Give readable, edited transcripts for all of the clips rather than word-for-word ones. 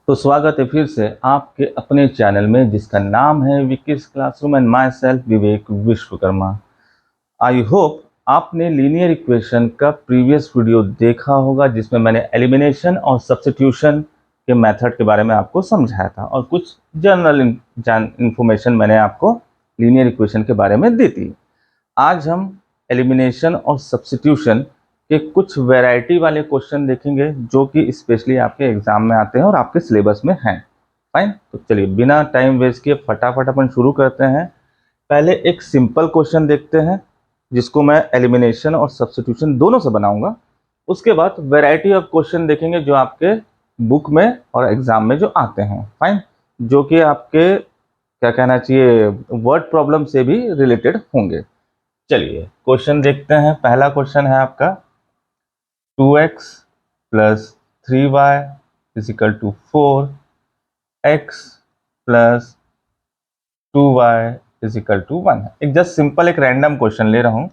तो स्वागत है फिर से आपके अपने चैनल में जिसका नाम है wikis classroom and my self Vivek Vishwakarma. I hope आपने लीनियर इक्वेशन का प्रीवियस वीडियो देखा होगा जिसमें मैंने एलिमिनेशन और सब्स्टिट्यूशन के मेथड के बारे में आपको समझाया था और कुछ जनरल इंफॉर्मेशन मैंने आपको लीनियर इक्वेशन के बारे में दी थी। आज हम एलिमिनेशन और सब्स्टिट्यूशन के कुछ वैरायटी वाले क्वेश्चन देखेंगे जो कि स्पेशली आपके एग्जाम में आते हैं और आपके सिलेबस में हैं। फाइन, तो चलिए बिना टाइम वेस्ट किए फटाफट अपन शुरू करते हैं। पहले एक सिंपल क्वेश्चन देखते हैं जिसको मैं एलिमिनेशन और सब्स्टिट्यूशन दोनों से बनाऊंगा। उसके बाद वैरायटी ऑफ क्वेश्चन देखेंगे जो आपके बुक में और एग्जाम में जो आते हैं। फाइन, जो कि आपके क्या कहना चाहिए वर्ड प्रॉब्लम से भी रिलेटेड होंगे। चलिए क्वेश्चन देखते हैं। पहला क्वेश्चन है आपका 2x plus 3y is equal to 4x plus 2y is equal to 1 है। एक जस्ट सिंपल एक रैंडम क्वेश्चन ले रहा हूँ,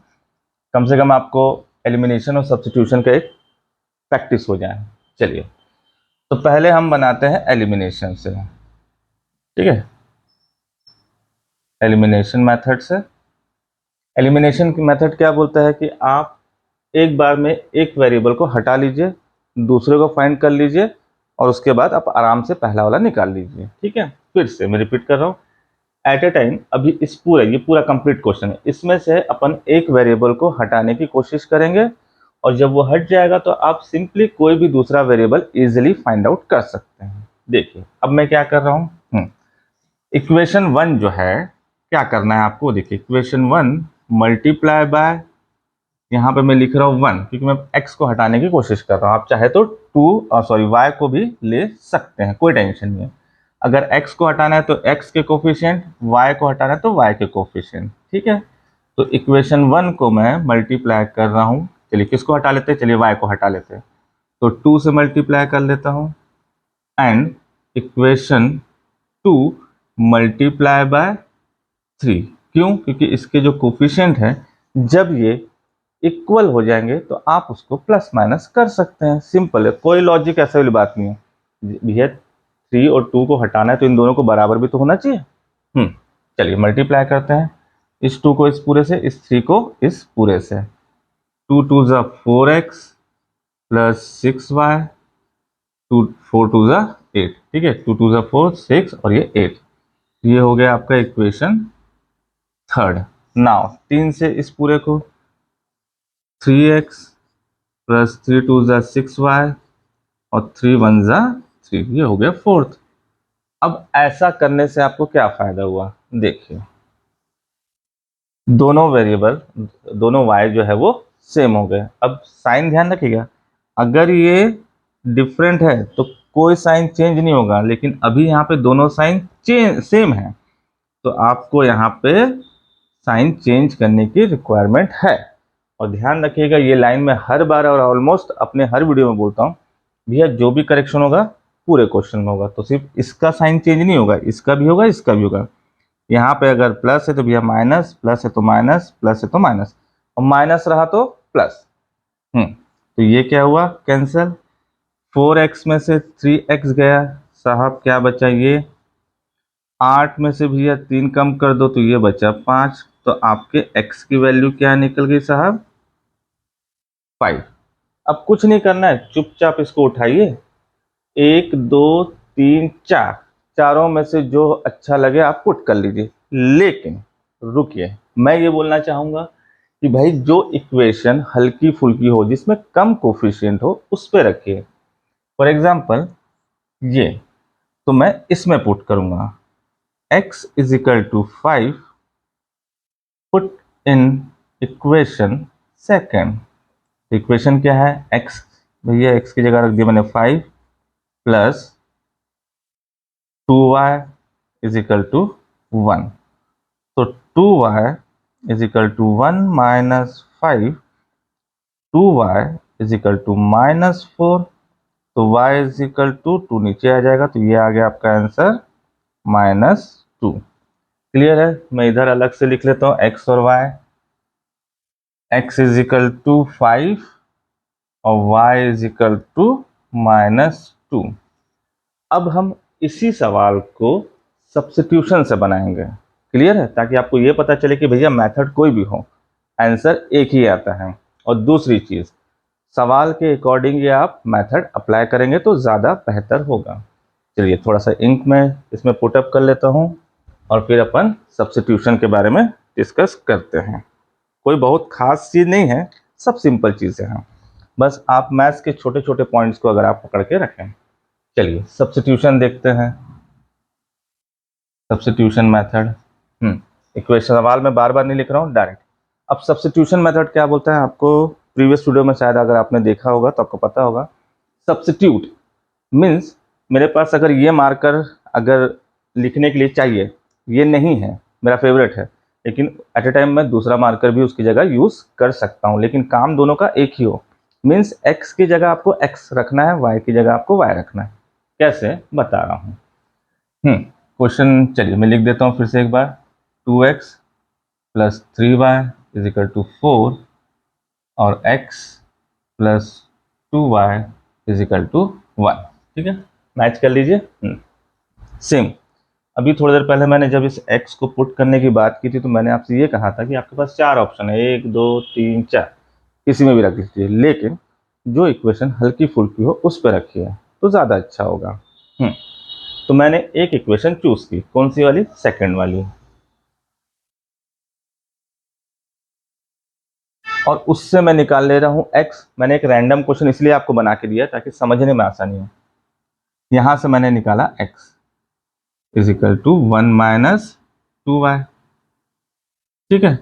कम से कम आपको एलिमिनेशन और सब्स्टिट्यूशन का एक प्रैक्टिस हो जाए। चलिए तो पहले हम बनाते हैं एलिमिनेशन से, ठीक है। एलिमिनेशन मेथड से, एलिमिनेशन की मेथड क्या बोलता है कि आप एक बार में एक वेरिएबल को हटा लीजिए, दूसरे को फाइंड कर लीजिए और उसके बाद आप आराम से पहला वाला निकाल लीजिए। ठीक है, फिर से मैं रिपीट कर रहा हूँ। एट ए टाइम, अभी ये पूरा कंप्लीट क्वेश्चन है, इसमें से अपन एक वेरिएबल को हटाने की कोशिश करेंगे और जब वो हट जाएगा तो आप सिंपली कोई भी दूसरा वेरिएबल इजिली फाइंड आउट कर सकते हैं। देखिए अब मैं क्या कर रहा हूँ, इक्वेशन 1 जो है क्या करना है आपको। देखिए इक्वेशन 1 मल्टीप्लाई बाय, यहाँ पे मैं लिख रहा हूँ 1 क्योंकि मैं x को हटाने की कोशिश कर रहा हूँ। आप चाहे तो y को भी ले सकते हैं, कोई टेंशन नहीं है। अगर x को हटाना है तो x के कोफिशिएंट, y को हटाना है तो y के कोफिशिएंट। ठीक है, तो इक्वेशन 1 को मैं मल्टीप्लाई कर रहा हूँ। चलिए किसको हटा लेते हैं, चलिए y को हटा लेते हैं, तो 2 से मल्टीप्लाई कर लेता हूँ एंड इक्वेशन 2 मल्टीप्लाई बाय 3। क्यों, क्योंकि इसके जो कोफिशिएंट है जब ये इक्वल हो जाएंगे तो आप उसको प्लस माइनस कर सकते हैं। सिंपल है, कोई लॉजिक ऐसा वाली बात नहीं है भैया। 3 और 2 को हटाना है तो इन दोनों को बराबर भी तो होना चाहिए। चलिए मल्टीप्लाई करते हैं, इस 2 को इस पूरे से, इस 3 को इस पूरे से। 2 2 ज़ा 4x प्लस 6y, 4 2 ज़ा 8। ठीक है, 2 2 ज़ा 4 6 और ये 8, ये हो गया आपका इक्वेशन 3। नाउ 3 से इस पूरे को 3x प्लस 3 2 ज़ा 6y और 3 1 ज़ा 3, ये हो गया 4th। अब ऐसा करने से आपको क्या फायदा हुआ, देखिए दोनों वेरिएबल, दोनों y जो है वो सेम हो गए। अब साइन ध्यान रखिएगा, अगर ये डिफरेंट है तो कोई साइन चेंज नहीं होगा, लेकिन अभी यहाँ पे दोनों साइन सेम है तो आपको यहाँ पे साइन चेंज करने की रिक्वायरमेंट है। और ध्यान रखिएगा ये लाइन में हर बार और ऑलमोस्ट अपने हर वीडियो में बोलता हूँ, भैया जो भी करेक्शन होगा पूरे क्वेश्चन में होगा, तो सिर्फ इसका साइन चेंज नहीं होगा, इसका भी होगा, इसका भी होगा। यहाँ पे अगर प्लस है तो भैया माइनस, प्लस है तो माइनस, प्लस है तो माइनस, और माइनस रहा तो प्लस। तो ये क्या हुआ, कैंसिल। 4x में से 3x गया साहब, क्या बचा ये 8 में से भैया 3 कम कर दो तो ये बचा 5, तो आपके x की वैल्यू क्या निकल गई साहब, 5। अब कुछ नहीं करना है, चुपचाप इसको उठाइए, 1 2 3 4, चारों में से जो अच्छा लगे आप पुट कर लीजिए। लेकिन रुकिए, मैं ये बोलना चाहूंगा कि भाई जो इक्वेशन हल्की फुल्की हो, जिसमें कम कोफिशिएंट हो, उस पे रखिए। फॉर एग्जाम्पल ये, तो मैं इसमें पुट करूंगा x is equal to 5, put in equation second. Equation क्या है, x, भैया x की जगह रख दिया मैंने 5 plus 2y is equal to 1। तो 2y is equal to 1 minus 5, 2y is equal to minus 4, तो y इज इक्वल टू 2 नीचे आ जाएगा, तो ये आ गया आपका आंसर -2। क्लियर है, मैं इधर अलग से लिख लेता हूँ x और y। x is equal to 5 और y इज इक्वल टू -2। अब हम इसी सवाल को सब्स्टिट्यूशन से बनाएंगे। क्लियर है? ताकि आपको ये पता चले कि भैया मेथड कोई भी हो, आंसर एक ही आता है। और दूसरी चीज, सवाल के अकॉर्डिंग ये आप मेथड अप्लाई करेंगे तो ज़्यादा बेहतर होगा। चलिए थोड़ा सा इंक में इसमें पुटअप कर लेता हूँ और फिर अपन सब्स्टिट्यूशन के बारे में डिस्कस करते हैं। कोई बहुत खास चीज़ नहीं है, सब सिंपल चीज़ें हैं। बस आप मैथ्स के छोटे छोटे पॉइंट्स को अगर आप पकड़ के रखें। चलिए सब्स्टिट्यूशन देखते हैं। सब्स्टिट्यूशन मेथड, इक्वेशन, सवाल में बार बार नहीं लिख रहा हूँ, डायरेक्ट। अब सब्स्टिट्यूशन मेथड क्या बोलता है, आपको प्रीवियस वीडियो में शायद अगर आपने देखा होगा तो आपको पता होगा। सब्स्टिट्यूट मीन्स मेरे पास अगर ये मार्कर अगर लिखने के लिए चाहिए, ये नहीं है, मेरा फेवरेट है, लेकिन एट ए टाइम मैं दूसरा मार्कर भी उसकी जगह यूज़ कर सकता हूँ, लेकिन काम दोनों का एक ही हो। मीन्स एक्स की जगह आपको एक्स रखना है, वाई की जगह आपको वाई रखना है। कैसे, बता रहा हूँ। क्वेश्चन चलिए मैं लिख देता हूँ फिर से एक बार। 2x plus 3y is equal to 4 और x plus 2y is equal to 1। ठीक है, मैच कर लीजिए। सेम अभी थोड़ी देर पहले मैंने जब इस x को पुट करने की बात की थी तो मैंने आपसे ये कहा था कि आपके पास 4 ऑप्शन है, 1 2 3 4, किसी में भी रख लीजिए, लेकिन जो इक्वेशन हल्की फुल्की हो उस पर रखिए तो ज़्यादा अच्छा होगा। तो मैंने एक इक्वेशन चूज की, कौन सी वाली, सेकंड वाली, और उससे मैं निकाल ले रहा हूँ x। मैंने एक रैंडम क्वेश्चन इसलिए आपको बना के दिया ताकि समझने में आसानी हो। यहां से मैंने निकाला x is equal to 1 minus 2y। ठीक है,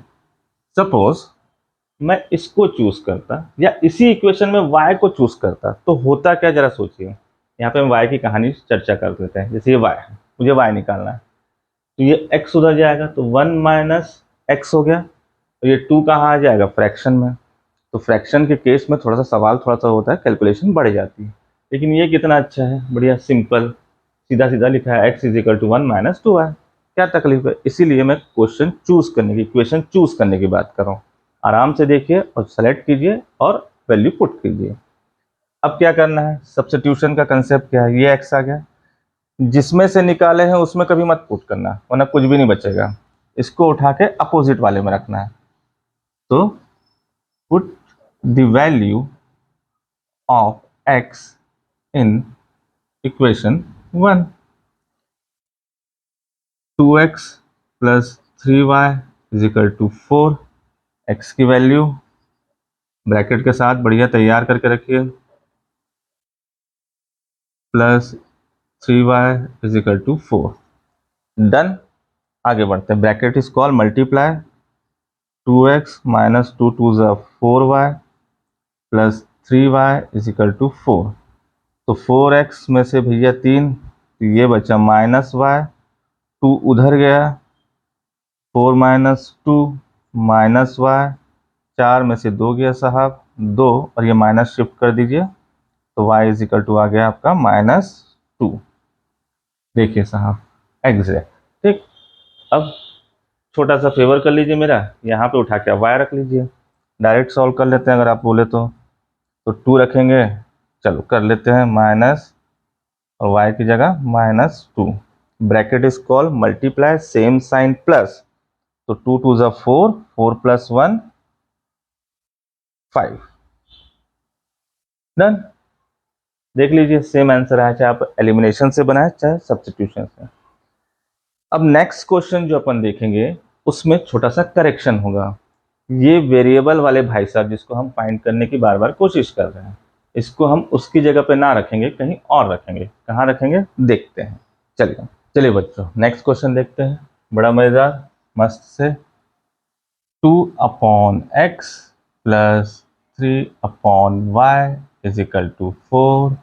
सपोज मैं इसको चूज करता या इसी इक्वेशन में y को चूज करता तो होता क्या, जरा सोचिए। यहाँ पे हम y की कहानी चर्चा कर देते हैं। जैसे ये y है, मुझे y निकालना है, तो ये x उधर जाएगा तो 1 माइनस एक्स हो गया, और ये 2 कहाँ आ जाएगा, फ्रैक्शन में। तो फ्रैक्शन के केस में थोड़ा सा सवाल थोड़ा सा होता है, कैलकुलेशन बढ़ जाती है। लेकिन ये कितना अच्छा है, बढ़िया सिंपल, सीधा सीधा लिखा है, x is equal to 1 minus 2y। क्या तकलीफ है, इसीलिए मैं क्वेश्चन चूज करने की, इक्वेशन चूज करने की बात कर रहा हूँ। आराम से देखिए और सेलेक्ट कीजिए और वैल्यू पुट कीजिए। अब क्या करना है, सब्स्टिट्यूशन का कंसेप्ट क्या है, ये x आ गया, जिसमें से निकाले हैं उसमें कभी मत पुट करना वरना कुछ भी नहीं बचेगा। इसको उठा के अपोजिट वाले में रखना है। तो put the value of x in equation 1। 2x plus 3y is equal to 4। x की वैल्यू ब्रैकेट के साथ बढ़िया तैयार करके रखिए, plus 3y is equal to 4। Done. आगे बढ़ते हैं, bracket is called multiply, 2x minus 2 2 ज़ा 4y plus 3y is equal to 4। तो 4x में से भैया 3, तो ये बचा माइनस y, 2 उधर गया, 4 माइनस 2 माइनस y, 4 में से 2 गया साहब 2, और ये माइनस शिफ्ट कर दीजिए तो y इज इक्वल टू आ गया आपका -2। देखिए साहब एग्जैक्ट। ठीक, अब छोटा सा फेवर कर लीजिए मेरा, यहाँ पे उठा के y रख लीजिए, डायरेक्ट सॉल्व कर लेते हैं अगर आप बोले तो 2 रखेंगे, चलो कर लेते हैं माइनस, और y की जगह -2। Bracket is called multiply, same sign plus, तो 2 2 ज़ा 4, 4 प्लस 1 5। डन। देख लीजिए सेम आंसर आया, चाहे आप एलिमिनेशन से बनाए चाहे सब्स्टिट्यूशन से। अब नेक्स्ट क्वेश्चन जो अपन देखेंगे उसमें छोटा सा करेक्शन होगा। ये वेरिएबल वाले भाई साहब जिसको हम फाइंड करने की बार बार कोशिश कर रहे हैं, इसको हम उसकी जगह पे ना रखेंगे, कहीं और रखेंगे। कहाँ रखेंगे देखते हैं। चलिए चलिए बच्चों, नेक्स्ट क्वेश्चन देखते हैं, बड़ा मजेदार मस्त से। 2/x plus 3/y is equal to 4।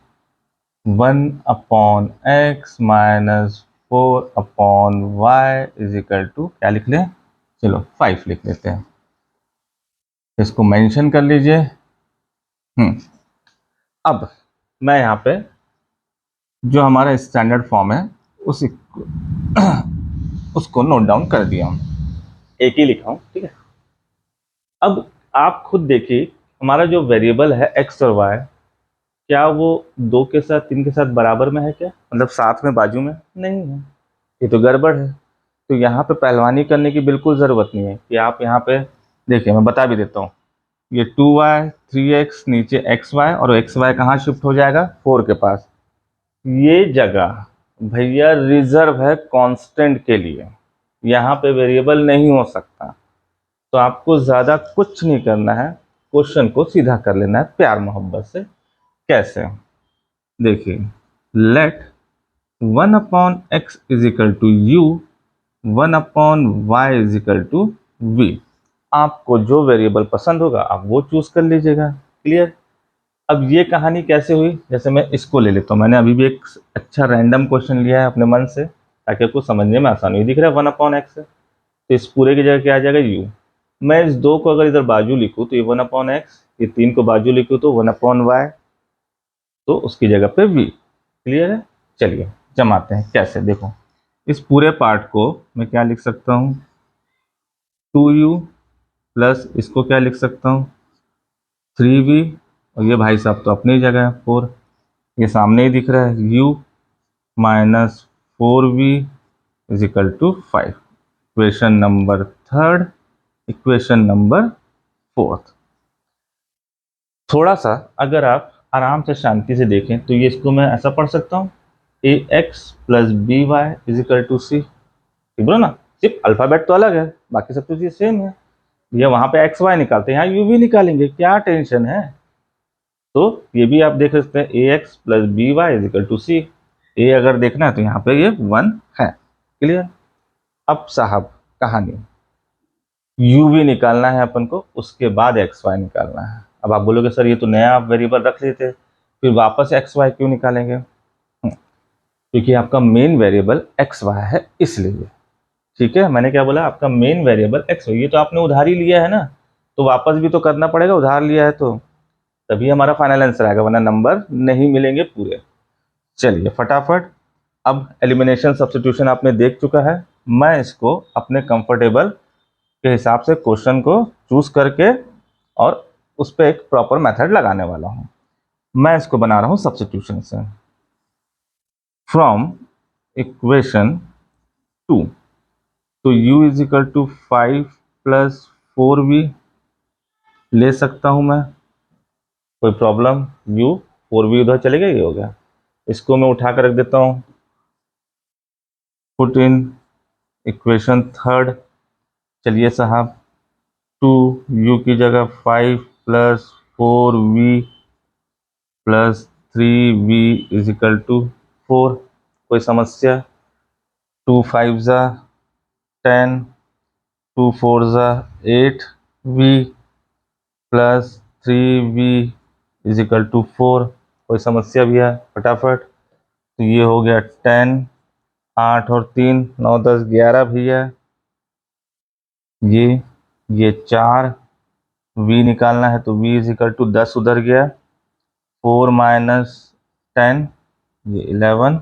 1/x minus 4/y is equal to क्या लिख लें, चलो 5 लिख लेते हैं। इसको मेंशन कर लीजिए। अब मैं यहाँ पे जो हमारा स्टैंडर्ड फॉर्म है उस उसको नोट डाउन कर दिया हूँ, एक ही लिखा हूँ। ठीक है, अब आप खुद देखिए हमारा जो वेरिएबल है x और y, क्या वो 2 के साथ 3 के साथ बराबर में है क्या, मतलब साथ में बाजू में नहीं है, ये तो गड़बड़ है। तो यहाँ पे पहलवानी करने की बिल्कुल ज़रूरत नहीं है कि आप यहाँ पे देखिए, मैं बता भी देता हूँ। ये 2y 3x नीचे xy, और xy कहाँ शिफ्ट हो जाएगा 4 के पास। ये जगह भैया रिजर्व है कांस्टेंट के लिए, यहाँ पे वेरिएबल नहीं हो सकता। तो आपको ज़्यादा कुछ नहीं करना है, क्वेश्चन को सीधा कर लेना है प्यार मोहब्बत से। कैसे, देखिए, let 1/x is equal to u, 1/y is equal to v। आपको जो वेरिएबल पसंद होगा आप वो चूज कर लीजिएगा। क्लियर। अब ये कहानी कैसे हुई, जैसे मैं इसको ले लेता हूँ, मैंने अभी भी एक अच्छा रैंडम क्वेश्चन लिया है अपने मन से ताकि आपको समझने में आसानी हो। दिख रहा है 1/x है, तो इस पूरे की जगह क्या आ जाएगा u। मैं इस 2 को अगर इधर बाजू लिखूँ तो ये 1/x, ये 3 को बाजू लिखूँ तो 1/y, तो उसकी जगह पे v। क्लियर है। चलिए जमाते हैं कैसे, देखो इस पूरे पार्ट को मैं क्या लिख सकता हूँ, 2u प्लस इसको क्या लिख सकता हूँ 3v, और ये भाई साहब तो अपनी जगह है 4, ये सामने ही दिख रहा है u minus 4v is equal to 5। Equation number 3, equation number 4। थोड़ा सा अगर आप आराम से शांति से देखें तो ये इसको मैं ऐसा पढ़ सकता हूँ, a x plus b y is equal to c. ठीक बोलो ना, सिर्फ अल्फाबेट तो अलग है, बाकी सब तो चीज़ सेम है। ये वहाँ पे एक्स वाई निकालते हैं, यहाँ यू भी निकालेंगे, क्या टेंशन है। तो ये भी आप देख सकते हैं, a x plus b y is equal to c. ए अगर देखना है तो यहाँ पे ये 1 है। क्लियर। अब साहब कहानी, यू भी निकालना है अपन को, उसके बाद एक्स वाई निकालना है। अब आप बोलोगे सर ये तो नया आप वेरिएबल रख लेते, फिर वापस एक्स वाई क्यों निकालेंगे। क्योंकि आपका मेन वेरिएबल एक्स वाई है इसलिए। ठीक है, मैंने क्या बोला, आपका मेन वेरिएबल एक्स वाई, ये तो आपने उधार ही लिया है ना, तो वापस भी तो करना पड़ेगा, उधार लिया है तो तभी हमारा फाइनल आंसर आएगा, वरना नंबर नहीं मिलेंगे पूरे। चलिए फटाफट, अब एलिमिनेशन सब्स्टिट्यूशन आपने देख चुका है, मैं इसको अपने कंफर्टेबल के हिसाब से क्वेश्चन को चूज करके और उस पर एक प्रॉपर मेथड लगाने वाला हूँ। मैं इसको बना रहा हूँ सब्स्टिट्यूशन से, फ्रॉम इक्वेशन 2, तो u is equal to 5 plus 4v ले सकता हूँ मैं, कोई प्रॉब्लम, u 4v उधर चलेगा, ये हो गया। इसको मैं उठा कर रख देता हूँ, पुट इन इक्वेशन 3। चलिए साहब, 2u की जगह 5 plus 4v plus 3v is equal to 4। कोई समस्या, 2 5 ज़ा 10, 2 4 ज़ा 8v plus 3v is equal to 4। कोई समस्या भी है फटाफट, तो ये हो गया 10, 8 और 3 9 10 11 भैया, ये 4, v निकालना है तो v इज इक्वल टू 10 उधर गया, 4 माइनस 10 ये 11,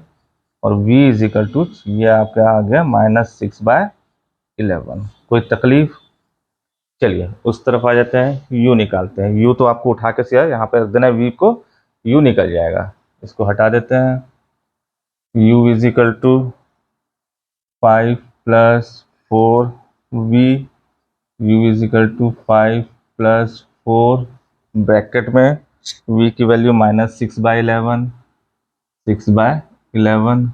और v इज इक्वल टू ये आपका आ गया -6/11। कोई तकलीफ। चलिए उस तरफ आ जाते हैं, u निकालते हैं। u तो आपको उठा के सिया यहाँ पे रख देना, v को, u निकल जाएगा, इसको हटा देते हैं। u is equal to 5 plus 4v, u is equal to 5 plus 4 bracket में v की value -6/11, 6/11,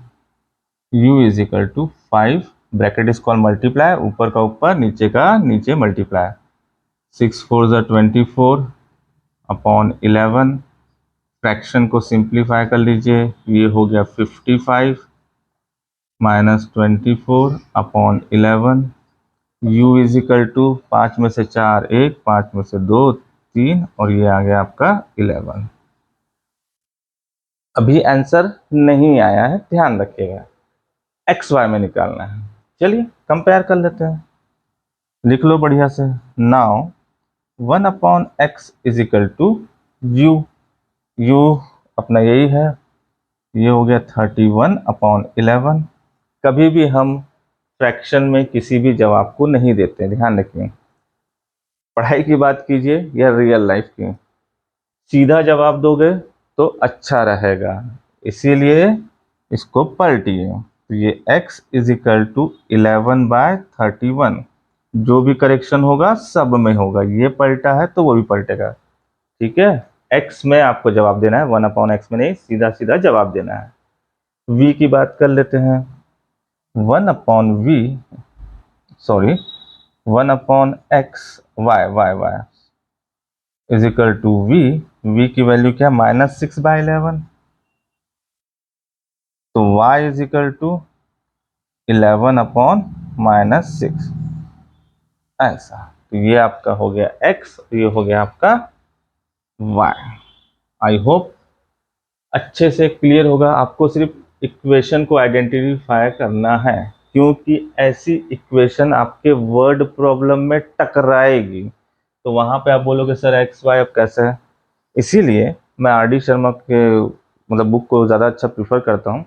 u is equal to 5, bracket is called multiply, ऊपर का ऊपर नीचे का नीचे मल्टीप्लाई, 6 4 ज़ा 24 अपॉन 11। फ्रैक्शन को सिंप्लीफाई कर लीजिए, ये हो गया 55 minus 24 upon 11। u is equal to 5 में से 4 1, 5 में से 2 3, और ये आ गया आपका 11। अभी आंसर नहीं आया है, ध्यान रखिएगा, एक्स वाई में निकालना है। चलिए कंपेयर कर लेते हैं, लिख लो बढ़िया से। Now 1/x is equal to u, u अपना यही है, ये हो गया 31/11। कभी भी हम फ्रैक्शन में किसी भी जवाब को नहीं देते, ध्यान रखिए, पढ़ाई की बात कीजिए या रियल लाइफ की, सीधा जवाब दोगे तो अच्छा रहेगा, इसीलिए इसको पलटिए। तो ये x इज इक्वल टू 11/31, जो भी करेक्शन होगा सब में होगा, ये पलटा है तो वो भी पलटेगा। ठीक है, x में आपको जवाब देना है, 1/x में नहीं, सीधा सीधा जवाब देना है। v की बात कर लेते हैं, 1/v, sorry 1/x y is equal to v की वैल्यू क्या, -6/11, तो y इज इक्वल टू 11/-6, ऐसा। तो ये आपका हो गया x, ये हो गया आपका y। आई होप अच्छे से क्लियर होगा। आपको सिर्फ इक्वेशन को आइडेंटिफाई करना है, क्योंकि ऐसी इक्वेशन आपके वर्ड प्रॉब्लम में टकराएगी, तो वहां पे आप बोलोगे सर एक्स वाई अब कैसे है। इसीलिए मैं आर डी शर्मा के मतलब बुक को ज़्यादा अच्छा प्रीफर करता हूँ।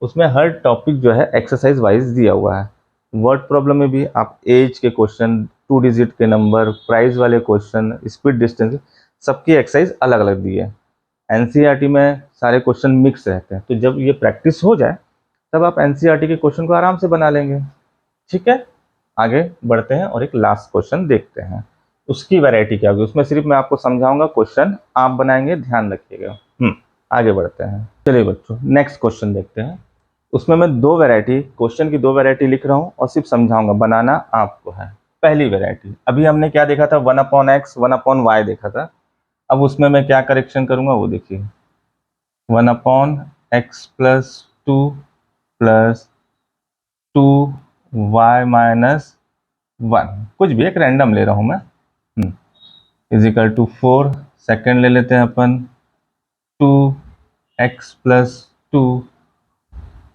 उसमें हर टॉपिक जो है एक्सरसाइज वाइज दिया हुआ है। वर्ड प्रॉब्लम में भी आप एज के क्वेश्चन, 2 डिजिट के नंबर, प्राइस वाले क्वेश्चन, स्पीड डिस्टेंस, सबकी एक्सरसाइज अलग अलग दी है। एनसीईआरटी में सारे क्वेश्चन मिक्स रहते हैं, तो जब ये प्रैक्टिस हो जाए तब आप एनसीईआरटी के क्वेश्चन को आराम से बना लेंगे। ठीक है, आगे बढ़ते हैं और एक लास्ट क्वेश्चन देखते हैं, उसकी वैरायटी क्या होगी। उसमें सिर्फ मैं आपको समझाऊंगा, क्वेश्चन आप बनाएंगे, ध्यान रखिएगा। आगे बढ़ते हैं। चलिए बच्चों, नेक्स्ट क्वेश्चन देखते हैं। उसमें मैं दो वैरायटी, क्वेश्चन की दो वैरायटी लिख रहा हूँ और सिर्फ समझाऊंगा, बनाना आपको है। पहली वैरायटी, अभी हमने क्या देखा था, 1/x 1/y देखा था। अब उसमें मैं क्या करेक्शन करूंगा वो देखिए, 1/x+2 प्लस 2y-1, कुछ भी एक रैंडम ले रहा हूं मैं, इज इक्वल टू 4। सेकेंड ले लेते हैं अपन, 2x+2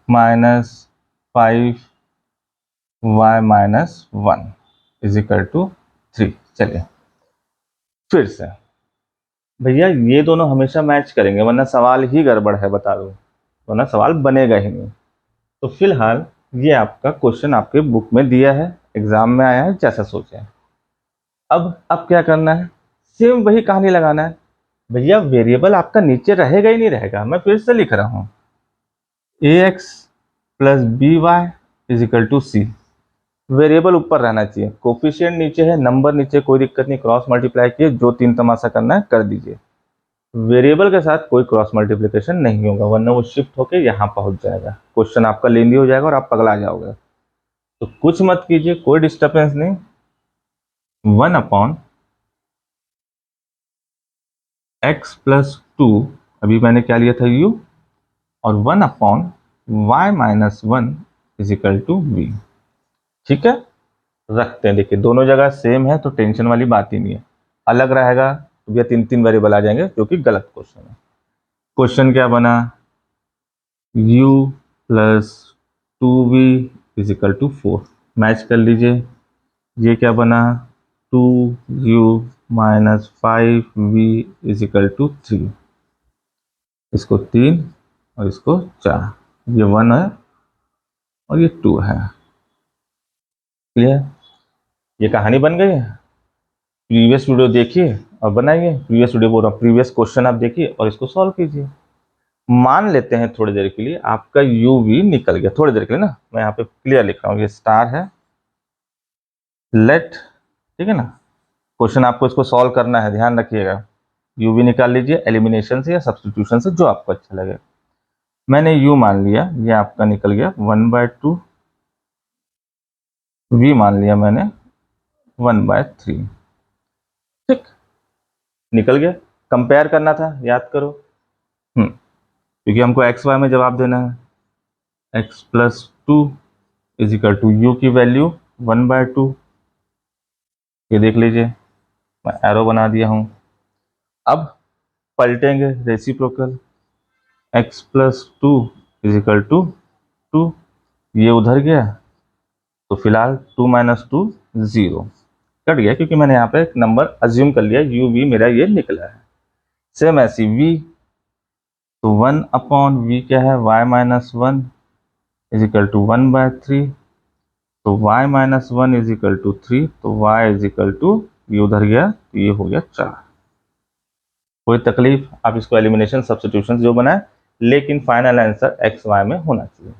-5y-1 is equal to 3। चलिए फिर से, भैया ये दोनों हमेशा मैच करेंगे वरना सवाल ही गड़बड़ है, बता दो, वरना सवाल बनेगा ही नहीं। तो फिलहाल ये आपका क्वेश्चन आपके बुक में दिया है, एग्जाम में आया है, जैसा सोचे। अब क्या करना है, सेम वही कहानी लगाना है। भैया वेरिएबल आपका नीचे रहेगा ही नहीं रहेगा, मैं फिर से लिख रहा हूँ, ax+by=c। वेरिएबल ऊपर रहना चाहिए, कोफिशिएंट नीचे है, नंबर नीचे, कोई दिक्कत नहीं, क्रॉस मल्टीप्लाई किए, जो तीन तमाशा करना है कर दीजिए। वेरिएबल के साथ कोई क्रॉस मल्टीप्लिकेशन नहीं होगा, वरना वो शिफ्ट होकर यहाँ पहुंच जाएगा, क्वेश्चन आपका लेंदी हो जाएगा और आप पगला जाओगे। तो कुछ मत कीजिए, कोई डिस्टर्बेंस नहीं, 1/x+2, अभी मैंने क्या लिया था u, और 1/y-1 is equal to v। ठीक है, रखते हैं। देखिए दोनों जगह सेम है तो टेंशन वाली बात ही नहीं है, अलग रहेगा तो भैया 3 वेरिएबल आ जाएंगे, जो कि गलत क्वेश्चन है। क्वेश्चन क्या बना, u+2v is equal to 4, match कर लीजिए। ये क्या बना, 2u-5v इज इक्वल टू 3, इसको 3 और इसको 4, ये 1 है और ये 2 है। क्लियर, ये कहानी बन गई है। प्रीवियस वीडियो देखिए और बनाइए, प्रीवियस वीडियो बोल रहा हूँ, प्रीवियस क्वेश्चन आप देखिए और इसको सॉल्व कीजिए। मान लेते हैं थोड़ी देर के लिए आपका यू वी निकल गया, थोड़ी देर के लिए ना, मैं यहाँ पे क्लियर लिख रहा हूँ, ये स्टार है, लेट, ठीक है ना। क्वेश्चन आपको इसको सॉल्व करना है, ध्यान रखिएगा। यू वी निकाल लीजिए एलिमिनेशन से या सब्स्टिट्यूशन से, जो आपको अच्छा लगे। मैंने यू मान लिया, ये आपका निकल गया 1/2, वी मान लिया मैंने 1/3। ठीक, निकल गया। कंपेयर करना था, याद करो, क्योंकि हमको एक्स वाई में जवाब देना है। x+2 is equal to u की वैल्यू 1/2, ये देख लीजिए, मैं एरो बना दिया हूं। अब पलटेंगे reciprocal, x+2 is equal to 2, ये उधर गया तो फिलहाल 2 - 2 0, कट गया, क्योंकि मैंने यहाँ पे एक नंबर अज्यूम कर लिया, यू वी मेरा ये निकला है। सेम ऐसी v, तो 1/v क्या है, y-1 इज इक्वल टू 1/3, तो y-1 इज इक्वल टू 3, तो y इज इक्वल टू, ये उधर गया तो ये हो गया 4। कोई तकलीफ, आप इसको एलिमिनेशन सब्स्टिट्यूशन जो बनाए, लेकिन फाइनल आंसर एक्स वाई में होना चाहिए।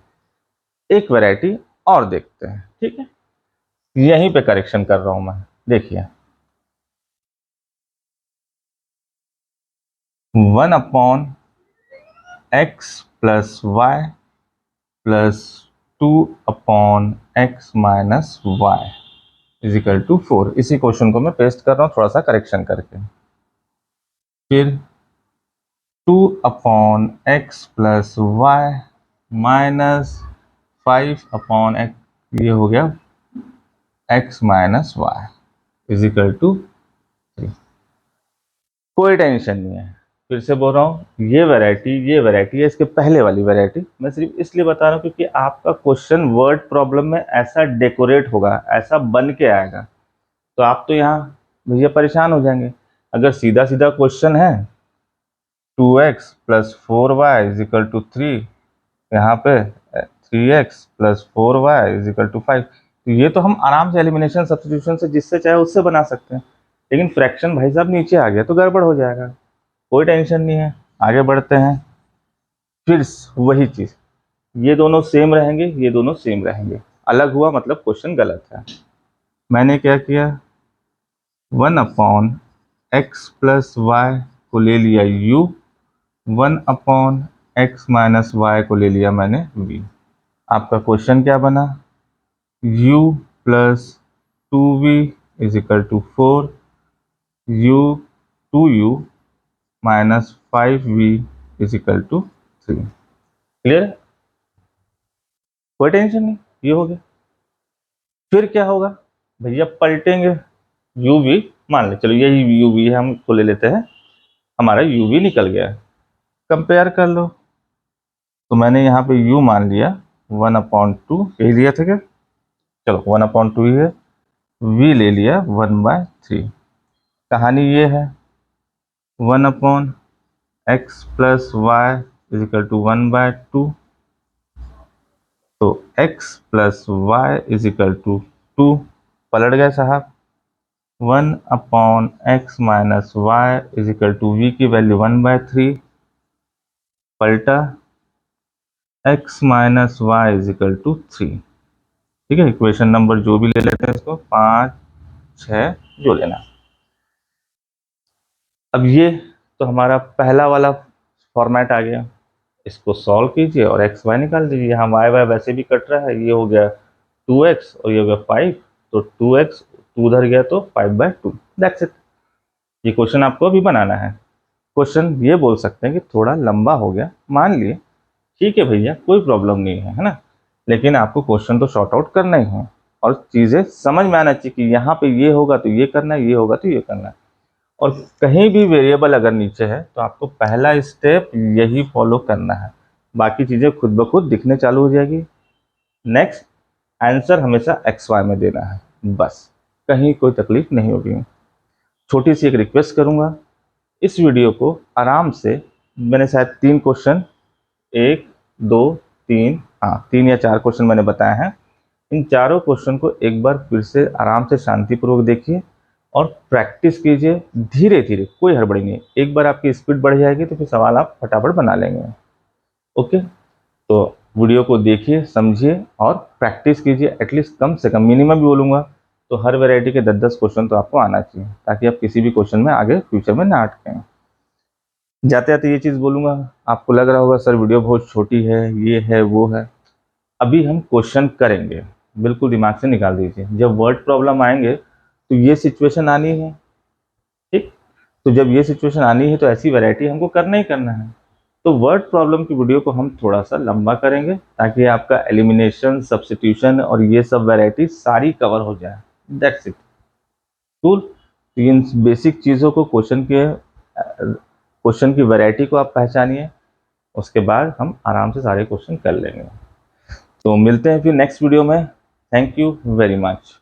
एक वैरायटी और देखते हैं, ठीक है, यहीं पे करेक्शन कर रहा हूं मैं। देखिए 1/x plus y plus 2/x minus y is equal to 4। इसी क्वेश्चन को मैं पेस्ट कर रहा हूँ थोड़ा सा करेक्शन करके। फिर 2/x plus Y minus 5/x, ये हो गया x minus y is equal to 3। कोई टेंशन नहीं है, फिर से बोल रहा हूँ, ये वैरायटी है, इसके पहले वाली वैरायटी मैं सिर्फ इसलिए बता रहा हूँ क्योंकि आपका क्वेश्चन वर्ड प्रॉब्लम में ऐसा डेकोरेट होगा, ऐसा बन के आएगा, तो आप तो यहाँ भैया परेशान हो जाएंगे। अगर सीधा सीधा क्वेश्चन है 2x plus 4y is equal to 3, यहाँ पे 3x plus 4y is equal to 5, तो ये तो हम आराम से एलिमिनेशन सब्स्टिट्यूशन से जिससे चाहे उससे बना सकते हैं, लेकिन फ्रैक्शन भाई साहब नीचे आ गया तो गड़बड़ हो जाएगा। कोई टेंशन नहीं है, आगे बढ़ते हैं। फिर वही चीज, ये दोनों सेम रहेंगे, ये दोनों सेम रहेंगे, अलग हुआ मतलब क्वेश्चन गलत है। मैंने क्या किया, 1/x प्लस वाई को ले लिया u, 1/x माइनस वाई को ले लिया मैंने v। आपका क्वेश्चन क्या बना, u plus 2v is equal to 4, u 2u minus 5v is equal to 3। Clear, कोई टेंशन नहीं, ये हो गया। फिर क्या होगा भैया, पलटेंगे u v, मान ले चलो यही u v है, हम इसको ले लेते हैं, हमारा u v निकल गया है। कंपेयर कर लो, तो मैंने यहाँ पे u मान लिया 1/2, यही लिया था क्या, चलो 1/2 ही है, v ले लिया 1/3। कहानी ये है, 1/x plus y is equal to 1/2, तो x plus y is equal to 2, पलट गए साहब। 1/x minus y is equal to v की वैल्यू 1/3, पलटा, x minus y is equal to 3। ठीक है, इक्वेशन नंबर जो भी ले लेते हैं इसको, 5 6 जो लेना। अब ये तो हमारा पहला वाला फॉर्मेट आ गया, इसको सॉल्व कीजिए और एक्स वाई निकाल दीजिए। यहाँ वाई वाई वैसे भी कट रहा है, ये हो गया 2x और ये हो गया 5, तो 2x 2 उधर गया तो 5/2, दैट्स इट। ये क्वेश्चन आपको अभी बनाना है। क्वेश्चन ये बोल सकते हैं कि थोड़ा लंबा हो गया, मान लिए, ठीक है भैया, कोई प्रॉब्लम नहीं है ना, लेकिन आपको क्वेश्चन तो शॉर्ट आउट करना ही है और चीज़ें समझ में आना चाहिए कि यहाँ पे ये होगा तो ये करना है, ये होगा तो ये करना है। और कहीं भी वेरिएबल अगर नीचे है तो आपको पहला स्टेप यही फॉलो करना है, बाकी चीज़ें खुद ब खुद दिखने चालू हो जाएगी। नेक्स्ट, आंसर हमेशा एक्स वाई में देना है, बस, कहीं कोई तकलीफ नहीं होगी। छोटी सी एक रिक्वेस्ट करूँगा, इस वीडियो को आराम से, मैंने शायद 3 क्वेश्चन, 1 2 3, हाँ 3 या 4 क्वेश्चन मैंने बताए हैं, इन चारों क्वेश्चन को एक बार फिर से आराम से शांतिपूर्वक देखिए और प्रैक्टिस कीजिए धीरे धीरे, कोई हड़बड़ी नहीं है। एक बार आपकी स्पीड बढ़ जाएगी तो फिर सवाल आप फटाफट बना लेंगे। ओके, तो वीडियो को देखिए, समझिए और प्रैक्टिस कीजिए, एटलीस्ट कम से कम, मिनिमम भी बोलूँगा तो हर वैरायटी के 10-10 क्वेश्चन तो आपको आना चाहिए, ताकि आप किसी भी क्वेश्चन में आगे फ्यूचर में ना अटकें। जाते जाते ये चीज़ बोलूँगा, आपको लग रहा होगा सर वीडियो बहुत छोटी है, ये है वो है, अभी हम क्वेश्चन करेंगे, बिल्कुल दिमाग से निकाल दीजिए। जब वर्ड प्रॉब्लम आएंगे तो ये सिचुएशन आनी है, ठीक, तो जब ये सिचुएशन आनी है तो ऐसी वैरायटी हमको करना ही करना है। तो वर्ड प्रॉब्लम की वीडियो को हम थोड़ा सा लंबा करेंगे ताकि आपका एलिमिनेशन, सब्स्टिट्यूशन और ये सब वैरायटी सारी कवर हो जाए, दैट्स इट। कूल, तो इन बेसिक चीज़ों को, क्वेश्चन की वैरायटी को आप पहचानिए, उसके बाद हम आराम से सारे क्वेश्चन कर लेंगे। तो मिलते हैं फिर नेक्स्ट वीडियो में। Thank you very much.